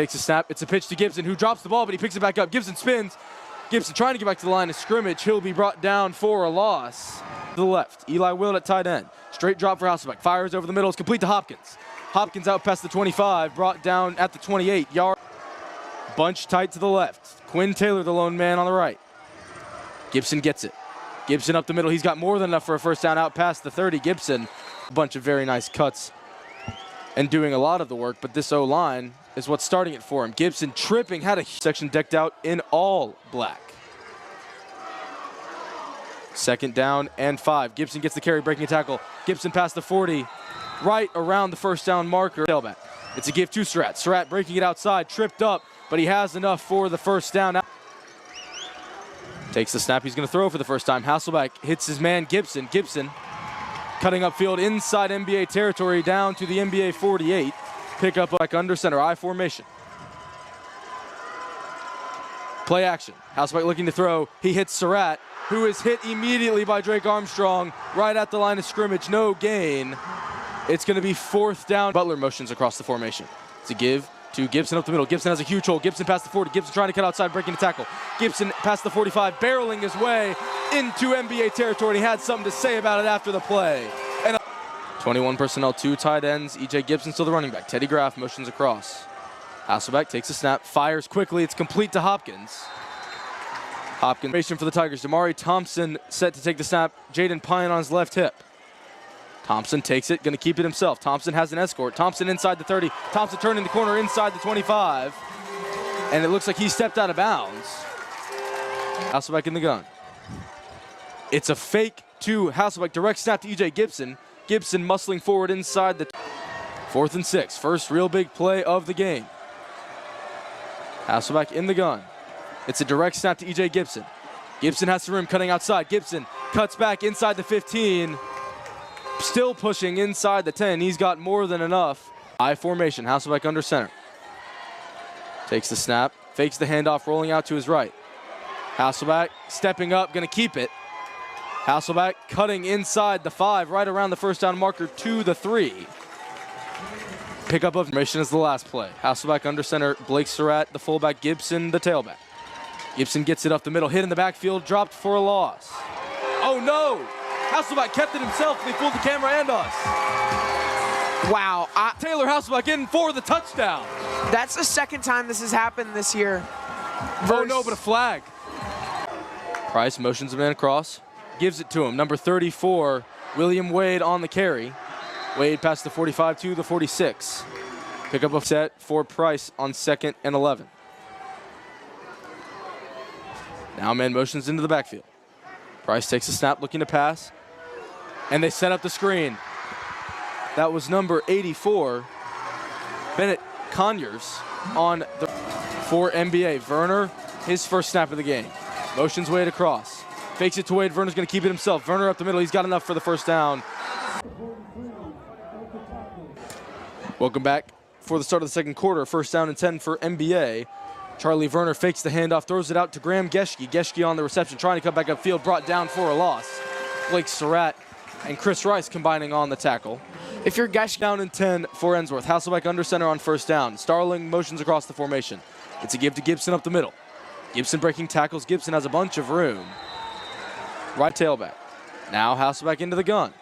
Takes a snap. It's a pitch to Gibson, who drops the ball, but he picks it back up. Gibson spins. Gibson trying to get back to the line of scrimmage. He'll be brought down for a loss. To the left, Eli Wild at tight end. Straight drop for Hasselbeck. Fires over the middle. It's complete to Hopkins. Hopkins out past the 25, brought down at the 28-yard. Bunch tight to the left. Quinn Taylor, the lone man on the right. Gibson gets it. Gibson up the middle. He's got more than enough for a first down out past the 30. Gibson, a bunch of very nice cuts and doing a lot of the work, but this O-line is what's starting it for him. Gibson tripping, had a section decked out in all black. 2nd down and 5. Gibson gets the carry, breaking a tackle. Gibson past the 40, right around the first down marker. Tailback. It's a give to Surratt. Surratt breaking it outside, tripped up, but he has enough for the first down. Takes the snap. He's going to throw for the first time. Hasselbeck hits his man Gibson. Gibson cutting upfield inside MBA territory down to the MBA 48. Pick up back under center, I formation. Play action. Hasselbeck looking to throw. He hits Surratt, who is hit immediately by Drake Armstrong right at the line of scrimmage. No gain. It's going to be 4th down. Butler motions across the formation. It's a give to Gibson up the middle. Gibson has a huge hole. Gibson past the 40. Gibson trying to cut outside, breaking the tackle. Gibson past the 45, barreling his way into NBA territory. He had something to say about it after the play. And 21 personnel, 2 tight ends. E.J. Gibson still the running back. Teddy Graff motions across. Hasselbeck takes a snap, fires quickly. It's complete to Hopkins. Hopkins for the Tigers. Damari Thompson set to take the snap. Jaden Pine on his left hip. Thompson takes it, going to keep it himself. Thompson has an escort. Thompson inside the 30. Thompson turning the corner inside the 25. And it looks like he stepped out of bounds. Hasselbeck in the gun. It's a fake to Hasselbeck. Direct snap to E.J. Gibson. Gibson muscling forward inside the 4th and 6. First real big play of the game. Hasselbeck in the gun. It's a direct snap to E.J. Gibson. Gibson has some room cutting outside. Gibson cuts back inside the 15. Still pushing inside the 10. He's got more than enough. I formation. Hasselbeck under center. Takes the snap. Fakes the handoff, rolling out to his right. Hasselbeck stepping up, going to keep it. Hasselbeck cutting inside the 5, right around the first down marker to the 3. Pickup of formation is the last play. Hasselbeck under center. Blake Surratt, the fullback. Gibson, the tailback. Gibson gets it up the middle, hit in the backfield, dropped for a loss. Oh no! Hasselbeck kept it himself. They fooled the camera and us. Wow. Taylor Hasselbeck in for the touchdown. That's the 2nd time this has happened this year. Oh no, but a flag. Price motions the man across, gives it to him. Number 34, William Wade on the carry. Wade past the 45 to the 46. Pick up a set for Price on 2nd and 11. Now man motions into the backfield. Price takes a snap, looking to pass. And they set up the screen. That was number 84, Bennett Conyers on the for MBA. Werner, his first snap of the game. Motions Wade across. Fakes it to Wade. Werner's going to keep it himself. Werner up the middle. He's got enough for the first down. Welcome back for the start of the 2nd quarter. 1st down and 10 for MBA. Charlie Werner fakes the handoff, throws it out to Graham Geschke. Geschke on the reception, trying to cut back upfield, brought down for a loss. Blake Surratt and Chris Rice combining on the tackle. If you're Geschke, down and 10 for Ensworth. Hasselbeck under center on 1st down. Starling motions across the formation. It's a give to Gibson up the middle. Gibson breaking tackles. Gibson has a bunch of room. Right tailback. Now Hasselbeck into the gun.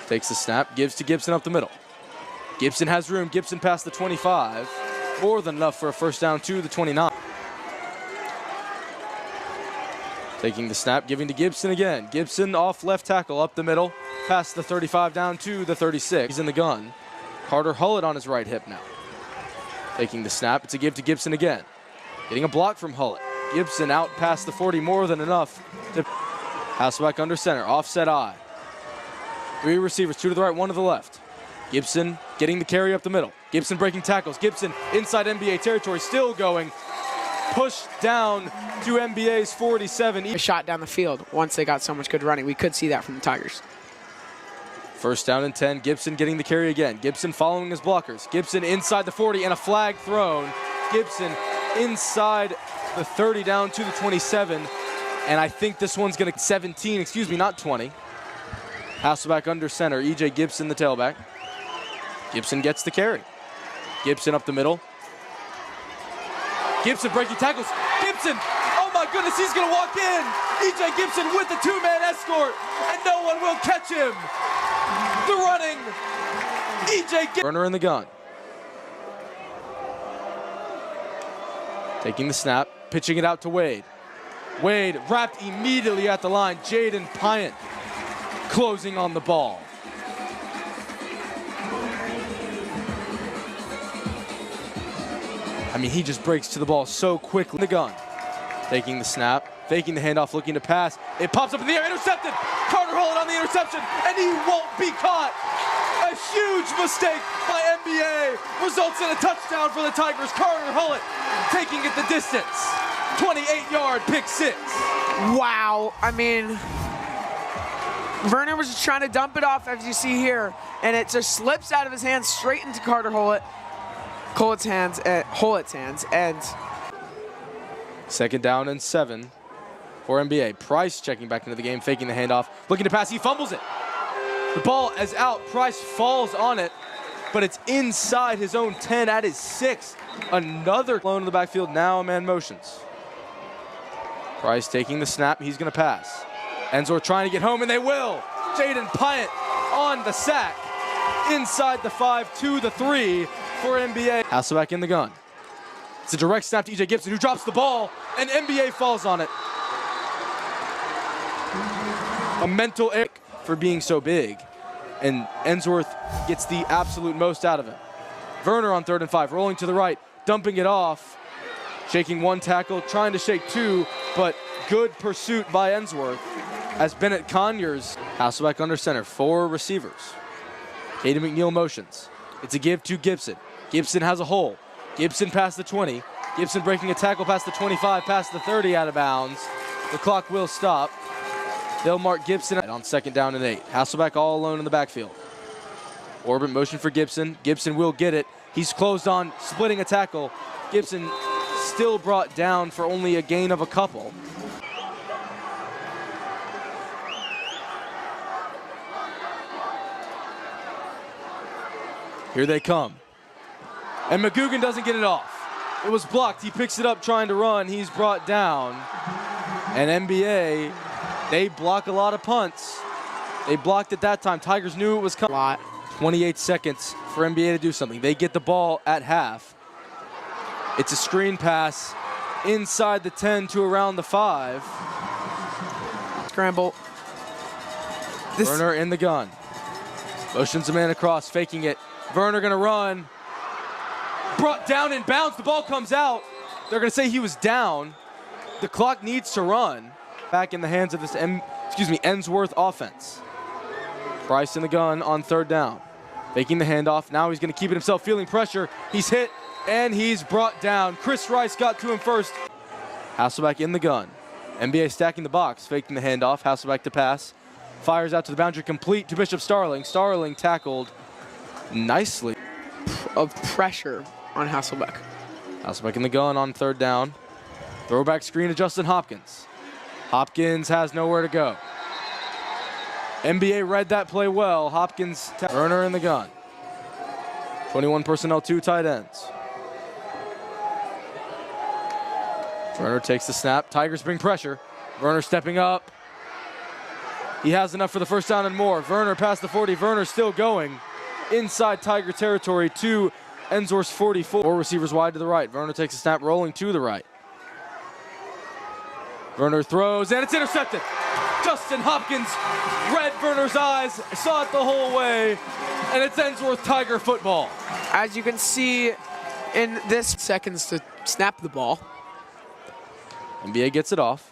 Takes the snap, gives to Gibson up the middle. Gibson has room. Gibson past the 25. More than enough for a first down to the 29. Taking the snap, giving to Gibson again. Gibson off left tackle, up the middle, past the 35 down to the 36. He's in the gun. Carter Hullett on his right hip now. Taking the snap, it's a give to Gibson again. Getting a block from Hullett. Gibson out past the 40, more than enough. Hasselbeck under center, offset I. 3 receivers, 2 to the right, 1 to the left. Gibson getting the carry up the middle. Gibson breaking tackles. Gibson inside NBA territory, still going. Pushed down to NBA's 47. A shot down the field once they got so much good running. We could see that from the Tigers. 1st down and 10. Gibson getting the carry again. Gibson following his blockers. Gibson inside the 40 and a flag thrown. Gibson inside the 30 down to the 27. And I think this one's going to 17, excuse me, not 20. Hasselbeck under center. E.J. Gibson, the tailback. Gibson gets the carry. Gibson up the middle. Gibson breaking tackles. Gibson, oh my goodness, he's gonna walk in. E.J. Gibson with the two-man escort, and no one will catch him. The running E.J. Gibson. Verner in the gun. Taking the snap, pitching it out to Wade. Wade wrapped immediately at the line. Jaden Pyant closing on the ball. I mean, he just breaks to the ball so quickly. The gun, taking the snap, faking the handoff, looking to pass. It pops up in the air, intercepted. Carter Hullett on the interception, and he won't be caught. A huge mistake by MBA results in a touchdown for the Tigers. Carter Hullett taking it the distance. 28-yard pick six. Wow. I mean, Verner was just trying to dump it off, as you see here, and it just slips out of his hands straight into Carter Hullett's hands, and second down and 7 for MBA. Price checking back into the game, faking the handoff, looking to pass. He fumbles it. The ball is out. Price falls on it, but it's inside his own 10 at his 6. Another clone in the backfield. Now man motions. Price taking the snap. He's going to pass. Ensworth trying to get home, and they will. Jaden Pyant on the sack. Inside the 5 to the 3 for MBA. Hasselbeck in the gun. It's a direct snap to E.J. Gibson, who drops the ball, and MBA falls on it. A mental error for being so big, and Ensworth gets the absolute most out of it. Verner on 3rd and 5, rolling to the right, dumping it off, shaking one tackle, trying to shake two, but good pursuit by Ensworth as Bennett Conyers. Hasselbeck under center, 4 receivers. Caden McNeil motions. It's a give to Gibson. Gibson has a hole. Gibson past the 20. Gibson breaking a tackle past the 25, past the 30, out of bounds. The clock will stop. They'll mark Gibson on 2nd down and 8. Hasselbeck all alone in the backfield. Orbit motion for Gibson. Gibson will get it. He's closed on, splitting a tackle. Gibson still brought down for only a gain of a couple. Here they come. And McGugan doesn't get it off. It was blocked. He picks it up trying to run. He's brought down. And MBA, they block a lot of punts. They blocked it that time. Tigers knew it was coming. 28 seconds for MBA to do something. They get the ball at half. It's a screen pass inside the 10 to around the 5. Scramble. Verner in the gun. Motions a man across, faking it. Verner gonna run. Brought down in bounds. The ball comes out. They're gonna say he was down. The clock needs to run. Back in the hands of this Ensworth offense. Price in the gun on 3rd down. Faking the handoff. Now he's gonna keep it himself, feeling pressure. He's hit and he's brought down. Chris Rice got to him first. Hasselbeck in the gun. MBA stacking the box, faking the handoff. Hasselbeck to pass. Fires out to the boundary, complete to Bishop Starling. Starling tackled nicely. Of pressure on Hasselbeck. Hasselbeck in the gun on 3rd down. Throwback screen to Justin Hopkins. Hopkins has nowhere to go. MBA read that play well. Hopkins, Verner in the gun. 21 personnel, 2 tight ends. Verner takes the snap. Tigers bring pressure. Verner stepping up. He has enough for the 1st down and more. Verner past the 40. Verner still going inside Tiger territory to Ensworth's 44. 4 receivers wide to the right. Verner takes a snap, rolling to the right. Verner throws, and it's intercepted. Justin Hopkins read Verner's eyes, saw it the whole way, and it's Ensworth Tiger football. As you can see in this seconds to snap the ball. MBA gets it off.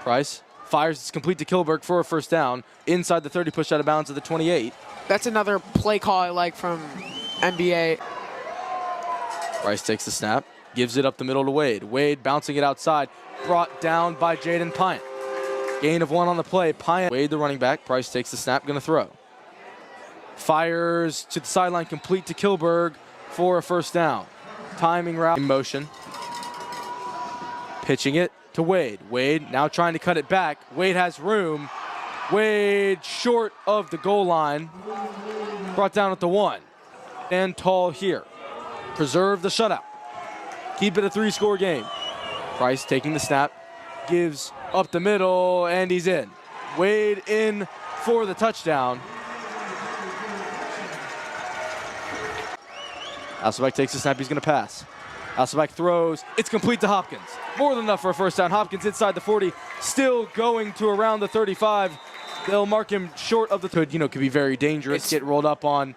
Price fires, it's complete to Kilberg for a 1st down. Inside the 30, pushed out of bounds at the 28. That's another play call I like from MBA. Price takes the snap, gives it up the middle to Wade. Wade bouncing it outside, brought down by Jaden Pyant. Gain of 1 on the play. Pyant, Wade the running back. Price takes the snap, gonna throw. Fires to the sideline, complete to Kilberg for a 1st down. Timing route in motion. Pitching it to Wade. Wade now trying to cut it back. Wade has room. Wade short of the goal line. Brought down at the 1. And tall here. preserve the shutout. Keep it a 3-score game. Price taking the snap, gives up the middle, and he's in. Wade in for the touchdown. Hasselbeck takes the snap, he's gonna pass. Hasselbeck throws, it's complete to Hopkins. More than enough for a first down. Hopkins inside the 40, still going to around the 35. They'll mark him short of the could be very dangerous, get rolled up on.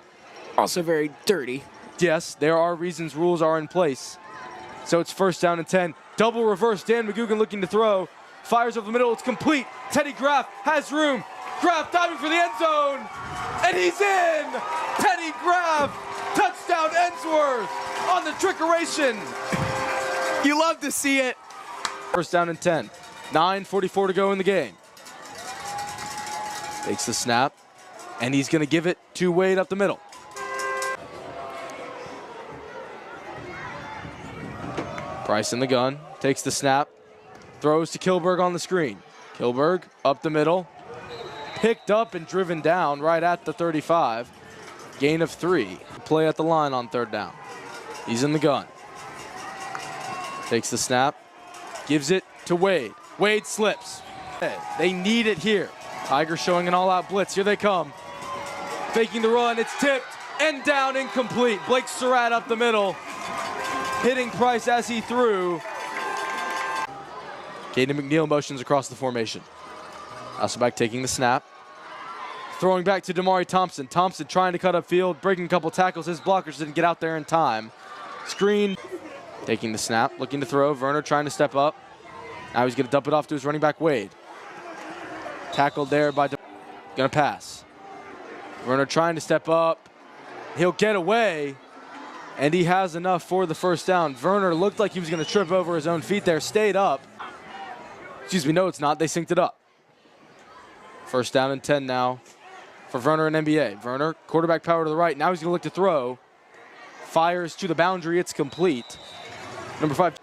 Also very dirty. Yes, there are reasons rules are in place. So it's first down and 10. Double reverse, Dan McGugan looking to throw. Fires over the middle, it's complete. Teddy Graff has room. Graff diving for the end zone, and he's in! Teddy Graff, touchdown Ensworth on the trickeration. You love to see it. First down and 10. 9:44 to go in the game. Takes the snap, and he's gonna give it to Wade up the middle. Price in the gun, takes the snap, throws to Kilberg on the screen. Kilberg up the middle, picked up and driven down right at the 35. Gain of 3. Play at the line on third down. He's in the gun. Takes the snap, gives it to Wade. Wade slips. They need it here. Tigers showing an all-out blitz. Here they come. Faking the run, it's tipped, and down, incomplete. Blake Surratt up the middle, hitting Price as he threw. Caden McNeil motions across the formation. Hasselbeck taking the snap. Throwing back to Damari Thompson. Thompson trying to cut upfield, breaking a couple tackles. His blockers didn't get out there in time. Screen, taking the snap, looking to throw. Werner trying to step up. Now he's going to dump it off to his running back, Wade. Tackled there by gonna pass. Werner trying to step up. He'll get away, and he has enough for the first down. Werner looked like he was gonna trip over his own feet there, stayed up. Excuse me, no it's not, they synced it up. First down and 10 now for Werner and MBA. Werner, quarterback power to the right, now he's gonna look to throw. Fires to the boundary, it's complete. Number 5.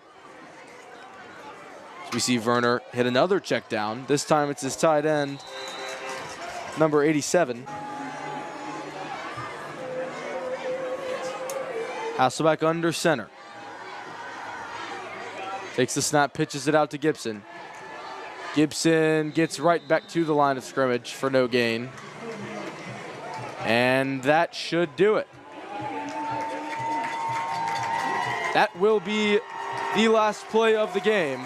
We see Werner hit another check down. This time it's his tight end, number 87. Hasselbeck under center. Takes the snap, pitches it out to Gibson. Gibson gets right back to the line of scrimmage for no gain. And that should do it. That will be the last play of the game,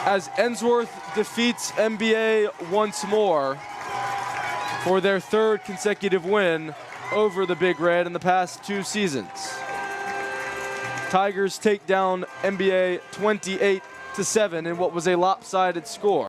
as Ensworth defeats MBA once more for their 3rd consecutive win over the Big Red in the past 2 seasons. Tigers take down MBA 28-7 in what was a lopsided score.